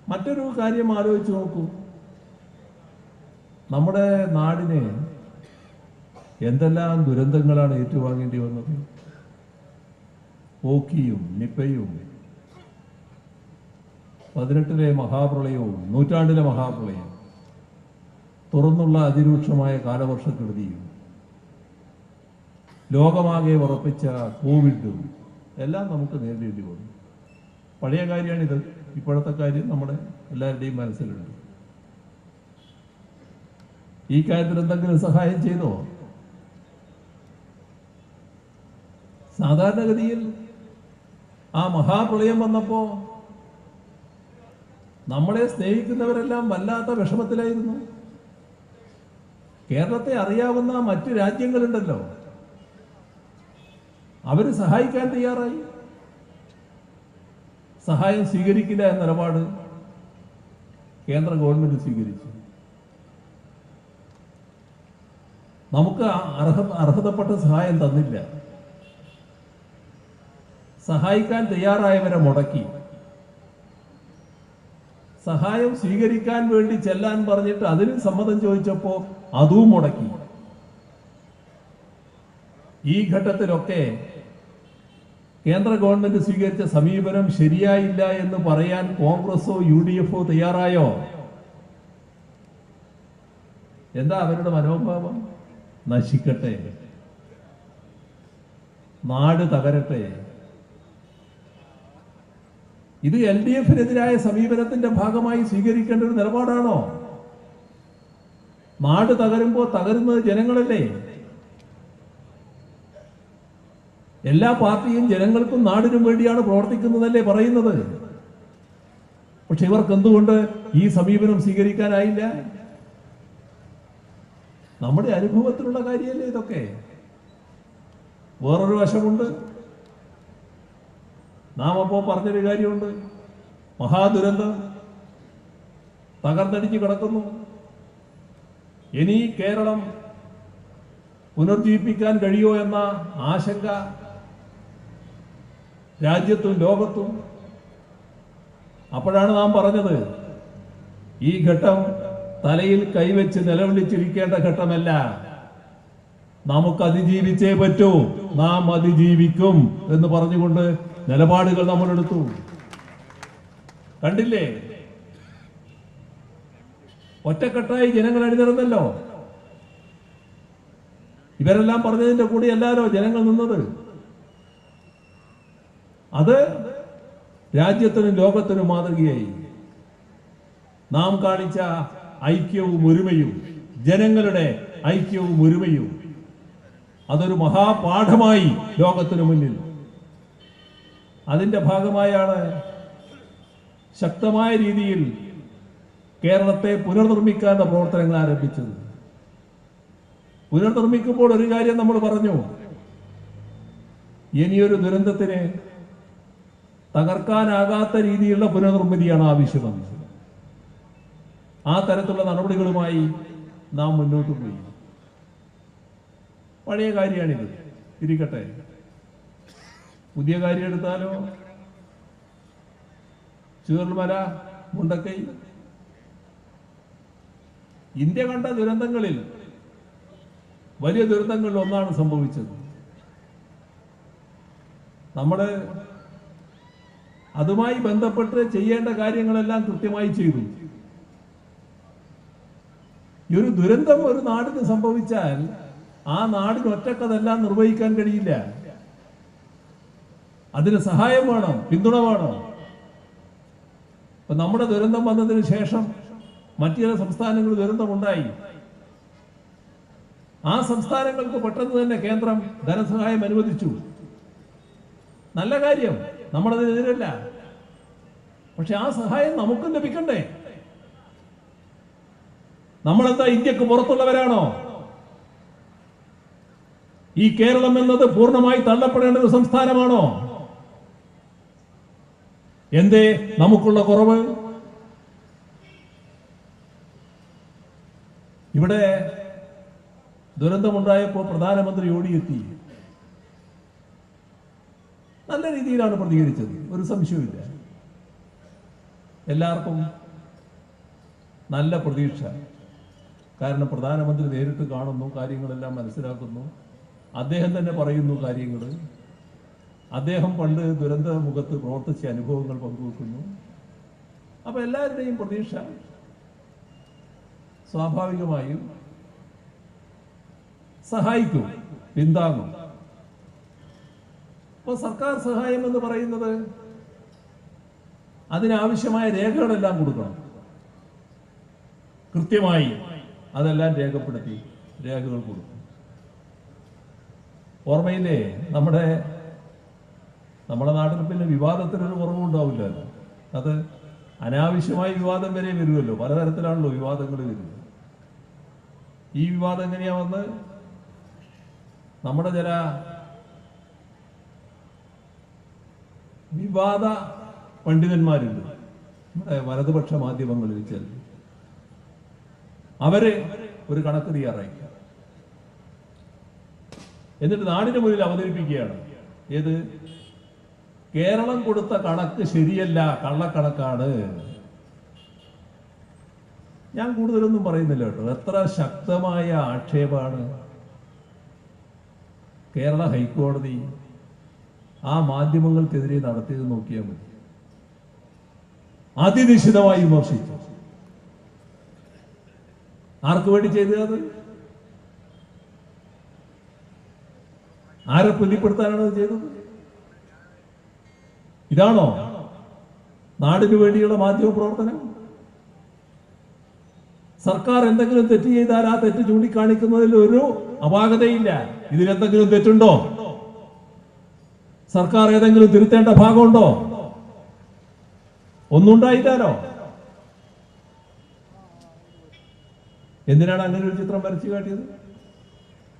മറ്റൊരു കാര്യം ആലോചിച്ച് നോക്കൂ. നമ്മുടെ നാടിന് എന്തെല്ലാം ദുരന്തങ്ങളാണ് ഏറ്റുവാങ്ങേണ്ടി വന്നത്. ഓക്കിയും നിപ്പയും 18-ലെ മഹാപ്രളയവും നൂറ്റാണ്ടിലെ മഹാപ്രളയം, തുറന്നുള്ള അതിരൂക്ഷമായ കാലവർഷക്കെടുതിയും, ലോകമാകെ ഉറപ്പിച്ച കോവിഡും എല്ലാം നമുക്ക് നേരിടേണ്ടി വന്നു. പഴയ കാര്യമാണിത്. ഇപ്പോഴത്തെ കാര്യം നമ്മുടെ എല്ലാവരുടെയും മനസ്സിലുണ്ട്. ഈ കാര്യത്തിൽ എന്തെങ്കിലും സഹായം ചെയ്തോ? സാധാരണഗതിയിൽ ആ മഹാപ്രളയം വന്നപ്പോ നമ്മളെ സ്നേഹിക്കുന്നവരെല്ലാം വല്ലാത്ത വിഷമത്തിലായിരുന്നു. കേരളത്തെ അറിയാവുന്ന മറ്റു രാജ്യങ്ങളുണ്ടല്ലോ, അവര് സഹായിക്കാൻ തയ്യാറായി. സഹായം സ്വീകരിക്കില്ല എന്ന നിലപാട് കേന്ദ്ര ഗവൺമെന്റ് സ്വീകരിച്ചു. നമുക്ക് അർഹതപ്പെട്ട സഹായം തന്നില്ല. സഹായിക്കാൻ തയ്യാറായവരെ മുടക്കി. സഹായം സ്വീകരിക്കാൻ വേണ്ടി ചെല്ലാൻ പറഞ്ഞിട്ട് അതിന് സമ്മതം ചോദിച്ചപ്പോ അതും മുടക്കി. ഈ ഘട്ടത്തിലൊക്കെ കേന്ദ്ര ഗവൺമെന്റ് സ്വീകരിച്ച സമീപനം ശരിയായില്ല എന്ന് പറയാൻ കോൺഗ്രസോ UDF തയ്യാറായോ? എന്താ അവരുടെ മനോഭാവം? നശിക്കട്ടെ, നാട് തകരട്ടെ. ഇത് LDF-നെതിരായ സമീപനത്തിന്റെ ഭാഗമായി സ്വീകരിക്കേണ്ട ഒരു നിലപാടാണോ? നാട് തകരുമ്പോൾ തകരുന്നത് ജനങ്ങളല്ലേ? എല്ലാ പാർട്ടിയും ജനങ്ങൾക്കും നാടിനും വേണ്ടിയാണ് പ്രവർത്തിക്കുന്നതല്ലേ പറയുന്നത്. പക്ഷെ ഇവർക്ക് എന്തുകൊണ്ട് ഈ സമീപനം സ്വീകരിക്കാനായില്ല? നമ്മുടെ അനുഭവത്തിലുള്ള കാര്യമല്ലേ ഇതൊക്കെ. വേറൊരു വശമുണ്ട്. നാം അപ്പോ പറഞ്ഞൊരു കാര്യമുണ്ട്. മഹാദുരന്തം തകർന്നടിഞ്ഞു കിടക്കുന്നു. ഇനി കേരളം പുനർജീവിപ്പിക്കാൻ കഴിയോ എന്ന ആശങ്ക രാജ്യത്തും ലോകത്തും. അപ്പോഴാണ് നാം പറഞ്ഞത്, ഈ ഘട്ടം തലയിൽ കൈവച്ച് നിലവിളിച്ചിരിക്കേണ്ട ഘട്ടമല്ല. നമുക്ക് അതിജീവിച്ചേ പറ്റൂ, നാം അതിജീവിക്കും എന്ന് പറഞ്ഞുകൊണ്ട് നിലപാടുകൾ നമ്മൾ എടുത്തു. കണ്ടില്ലേ, ഒറ്റക്കെട്ടായി ജനങ്ങൾ അണിനിരന്നല്ലോ. ഇവരെല്ലാം പറഞ്ഞതിന്റെ കൂടെ എല്ലാരോ ജനങ്ങൾ നിന്നത്. അത് രാജ്യത്തിനും ലോകത്തിനും മാതൃകയായി. നാം കാണിച്ച ഐക്യവും ഒരുമയും, ജനങ്ങളുടെ ഐക്യവും ഒരുമയും, അതൊരു മഹാപാഠമായി ലോകത്തിനു മുന്നിൽ. അതിന്റെ ഭാഗമായാണ് ശക്തമായ രീതിയിൽ കേരളത്തെ പുനർനിർമ്മിക്കാനുള്ള പ്രവർത്തനങ്ങൾ ആരംഭിച്ചത്. പുനർനിർമ്മിക്കുമ്പോൾ ഒരു കാര്യം നമ്മൾ പറഞ്ഞു, ഇനിയൊരു ദുരന്തത്തിന് തകർക്കാനാകാത്ത രീതിയിലുള്ള പുനർനിർമ്മിതിയാണ് ആവശ്യമെന്ന്. ആ തരത്തിലുള്ള നടപടികളുമായി നാം മുന്നോട്ട് പോയി. പഴയ കാര്യമാണിത്, ഇരിക്കട്ടെ. പുതിയ കാര്യം എടുത്താലോ, ചൂരൽമല, മുണ്ടക്കൈ, ഇന്ത്യ കണ്ട ദുരന്തങ്ങളിൽ വലിയ ദുരന്തങ്ങളിൽ ഒന്നാണ് സംഭവിച്ചത്. നമ്മള് അതുമായി ബന്ധപ്പെട്ട് ചെയ്യേണ്ട കാര്യങ്ങളെല്ലാം കൃത്യമായി ചെയ്തു. ഈ ഒരു ദുരന്തം ഒരു നാടിന് സംഭവിച്ചാൽ ആ നാടിന് ഒറ്റക്കതെല്ലാം നിർവഹിക്കാൻ കഴിയില്ല. അതിന് സഹായം വേണം, പിന്തുണ വേണം. ഇപ്പൊ നമ്മുടെ ദുരന്തം വന്നതിന് ശേഷം മറ്റു ചില സംസ്ഥാനങ്ങളിൽ ദുരന്തമുണ്ടായി. ആ സംസ്ഥാനങ്ങൾക്ക് പെട്ടെന്ന് തന്നെ കേന്ദ്രം ധനസഹായം അനുവദിച്ചു. നല്ല കാര്യം, നമ്മളതിനെതിരല്ല. പക്ഷെ ആ സഹായം നമുക്കും ലഭിക്കണ്ടേ? നമ്മളെന്താ ഇന്ത്യക്ക് പുറത്തുള്ളവരാണോ? ഈ കേരളം എന്നത് പൂർണ്ണമായി തള്ളപ്പെടേണ്ട ഒരു സംസ്ഥാനമാണോ? എന്തേ നമുക്കുള്ള കുറവ്? ഇവിടെ ദുരന്തമുണ്ടായപ്പോൾ പ്രധാനമന്ത്രി ഓടിയെത്തി. നല്ല രീതിയിലാണ് പ്രതികരിച്ചത്, ഒരു സംശയവുമില്ല. എല്ലാവർക്കും നല്ല പ്രതീക്ഷ. കാരണം പ്രധാനമന്ത്രി നേരിട്ട് കാണുന്നു, കാര്യങ്ങളെല്ലാം മനസ്സിലാക്കുന്നു, അദ്ദേഹം തന്നെ പറയുന്നു കാര്യങ്ങൾ, അദ്ദേഹം പണ്ട് ദുരന്ത മുഖത്ത് പ്രവർത്തിച്ച അനുഭവങ്ങൾ പങ്കുവെക്കുന്നു. അപ്പൊ എല്ലാവരുടെയും പ്രതീക്ഷ സ്വാഭാവികമായും സഹായിക്കും, പിന്താങ്ങും. അപ്പൊ സർക്കാർ സഹായം എന്ന് പറയുന്നത് അതിനാവശ്യമായ രേഖകളെല്ലാം കൊടുക്കണം, കൃത്യമായി അതെല്ലാം രേഖപ്പെടുത്തി രേഖകൾ കൊടുക്കും. ഓർമ്മയില്ലേ, നമ്മുടെ നാട്ടിൽ പിന്നെ വിവാദത്തിനൊരു കുറവുണ്ടാവില്ലല്ലോ. അത് അനാവശ്യമായ വിവാദം വരെ വരുമല്ലോ, പലതരത്തിലാണല്ലോ വിവാദങ്ങൾ വരുന്നത്. ഈ വിവാദം എങ്ങനെയാ വന്ന് നമ്മുടെ ചില വിവാദ പണ്ഡിതന്മാരുണ്ട് നമ്മുടെ വലതുപക്ഷ മാധ്യമങ്ങളിൽ ചില, അവര് ഒരു കണക്ക് തയ്യാറായി എന്നിട്ട് നാടിന് മുന്നിൽ അവതരിപ്പിക്കുകയാണ്. ഏത്? കേരളം കൊടുത്ത കണക്ക് ശരിയല്ല, കള്ളക്കണക്കാണ്. ഞാൻ കൂടുതലൊന്നും പറയുന്നില്ല കേട്ടോ. എത്ര ശക്തമായ ആക്ഷേപമാണ് കേരള ഹൈക്കോടതി ആ മാധ്യമങ്ങൾക്കെതിരെ നടത്തിയത് നോക്കിയാൽ മതി. അതിനിശിതമായി വിമർശിച്ചു. ആർക്ക് വേണ്ടി ചെയ്തത്? ആരെ പ്രീതിപ്പെടുത്താനാണ് അത് ചെയ്തത്? ഇതാണോ നാടിനു വേണ്ടിയുള്ള മാധ്യമ പ്രവർത്തനം? സർക്കാർ എന്തെങ്കിലും തെറ്റ് ചെയ്താൽ ആ തെറ്റ് ചൂണ്ടിക്കാണിക്കുന്നതിൽ ഒരു അപാകതയില്ല. ഇതിലെന്തെങ്കിലും തെറ്റുണ്ടോ? സർക്കാർ ഏതെങ്കിലും തിരുത്തേണ്ട ഭാഗമുണ്ടോ? ഒന്നുണ്ടായിട്ടാലോ? എന്തിനാണ് അങ്ങനെ ഒരു ചിത്രം വരച്ചു കാട്ടിയത്?